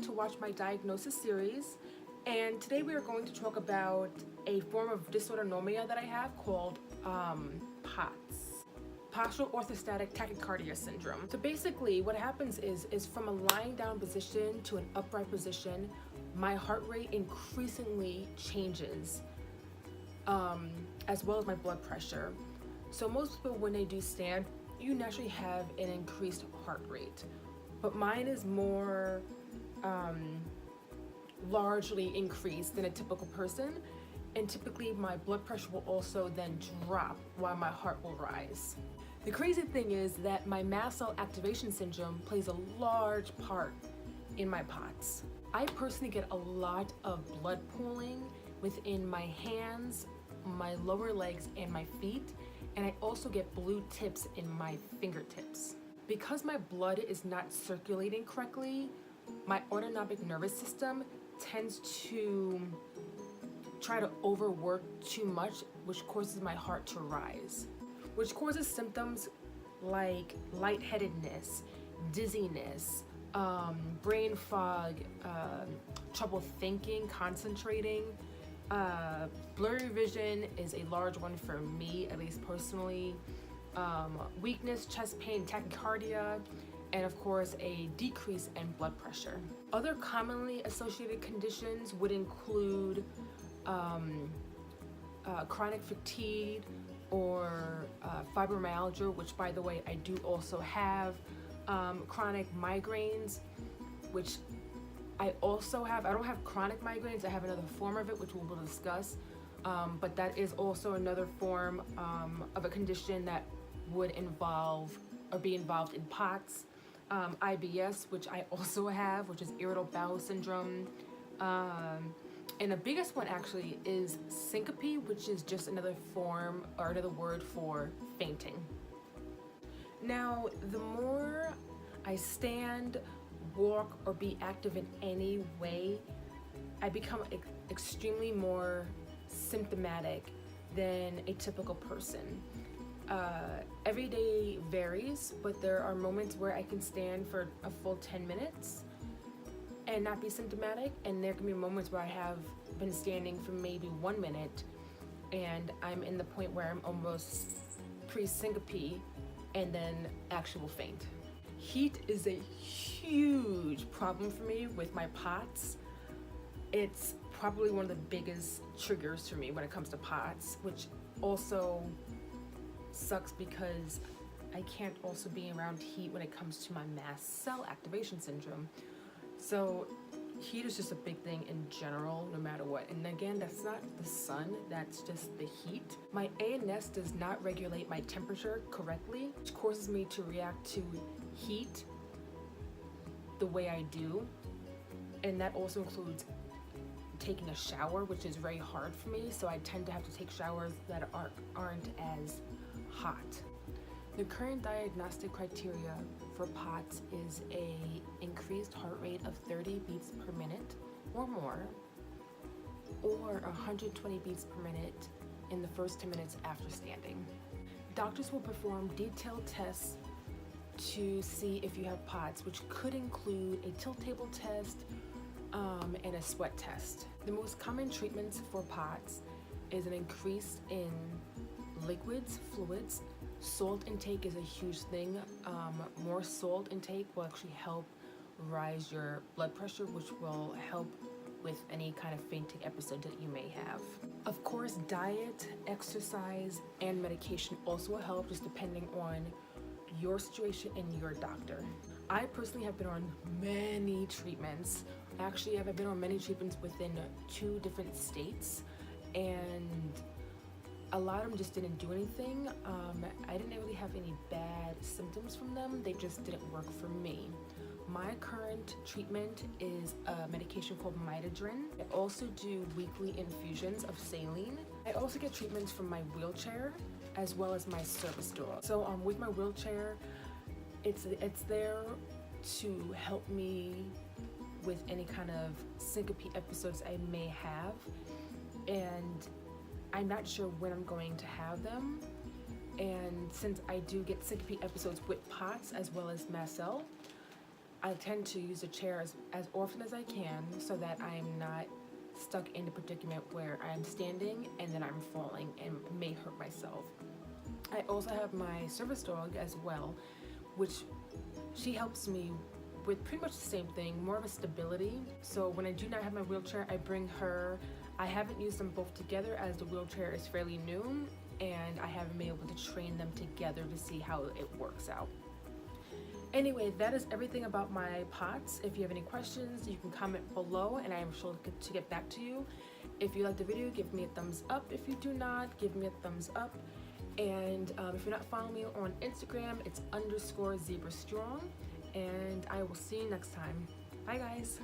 to watch my diagnosis series, and today we are going to talk about a form of dysautonomia that I have called POTS, Postural Orthostatic Tachycardia syndrome. So basically what happens is from a lying down position to an upright position, my heart rate increasingly changes, as well as my blood pressure. So most people, when they do stand, you naturally have an increased heart rate, but mine is more largely increased than a typical person, and typically my blood pressure will also then drop while my heart will rise. The crazy thing is that my mast cell activation syndrome plays a large part in my POTS. I personally get a lot of blood pooling within my hands, my lower legs, and my feet, and I also get blue tips in my fingertips. Because my blood is not circulating correctly, my autonomic nervous system tends to try to overwork too much, which causes my heart to rise, which causes symptoms like lightheadedness, dizziness, brain fog, trouble thinking, concentrating. Blurry vision is a large one for me, at least personally. Weakness, chest pain, tachycardia, and of course a decrease in blood pressure. Other commonly associated conditions would include chronic fatigue or fibromyalgia, which by the way I do also have, chronic migraines, which I also have. I don't have chronic migraines, I have another form of it which we will discuss, but that is also another form of a condition that would involve or be involved in POTS. IBS, which I also have, which is irritable bowel syndrome, and the biggest one actually is syncope, which is just another form or another word for fainting. Now, the more I stand, walk, or be active in any way, I become extremely more symptomatic than a typical person. Every day varies, but there are moments where I can stand for a full 10 minutes and not be symptomatic, and there can be moments where I have been standing for maybe 1 minute and I'm in the point where I'm almost pre-syncope and then actual faint. Heat is a huge problem for me with my POTS. It's probably one of the biggest triggers for me when it comes to POTS, which also sucks because I can't also be around heat when it comes to my mast cell activation syndrome. So heat is just a big thing in general, no matter what. And again, that's not the sun, that's just the heat. My ANS does not regulate my temperature correctly, which causes me to react to heat the way I do. And that also includes taking a shower, which is very hard for me, so I tend to have to take showers that aren't as hot. The current diagnostic criteria for POTS is a increased heart rate of 30 beats per minute or more, or 120 beats per minute in the first 10 minutes after standing. Doctors will perform detailed tests to see if you have POTS, which could include a tilt table test and a sweat test. The most common treatments for POTS is an increase in liquids, fluids. Salt intake is a huge thing. More salt intake will actually help rise your blood pressure, which will help with any kind of fainting episode that you may have. Of course, diet, exercise, and medication also will help, just depending on your situation and your doctor. I personally have been on many treatments. Actually, I've been on many treatments within 2 different states, and a lot of them just didn't do anything. I didn't really have any bad symptoms from them, they just didn't work for me. My current treatment is a medication called Midodrine. I also do weekly infusions of saline. I also get treatments from my wheelchair as well as my service dog. So with my wheelchair, it's there to help me with any kind of syncope episodes I may have, and I'm not sure when I'm going to have them. And since I do get syncope episodes with POTS as well as mast cell, I tend to use a chair as often as I can so that I'm not stuck in the predicament where I'm standing and then I'm falling and may hurt myself. I also have my service dog as well, which she helps me with pretty much the same thing, more of a stability. So when I do not have my wheelchair, I bring her. I haven't used them both together as the wheelchair is fairly new and I haven't been able to train them together to see how it works out. Anyway, that is everything about my POTS. If you have any questions, you can comment below and I am sure to get back to you. If you like the video, give me a thumbs up. If you do not, give me a thumbs up. And if you're not following me on Instagram, it's _zebrastrong. And I will see you next time. Bye guys.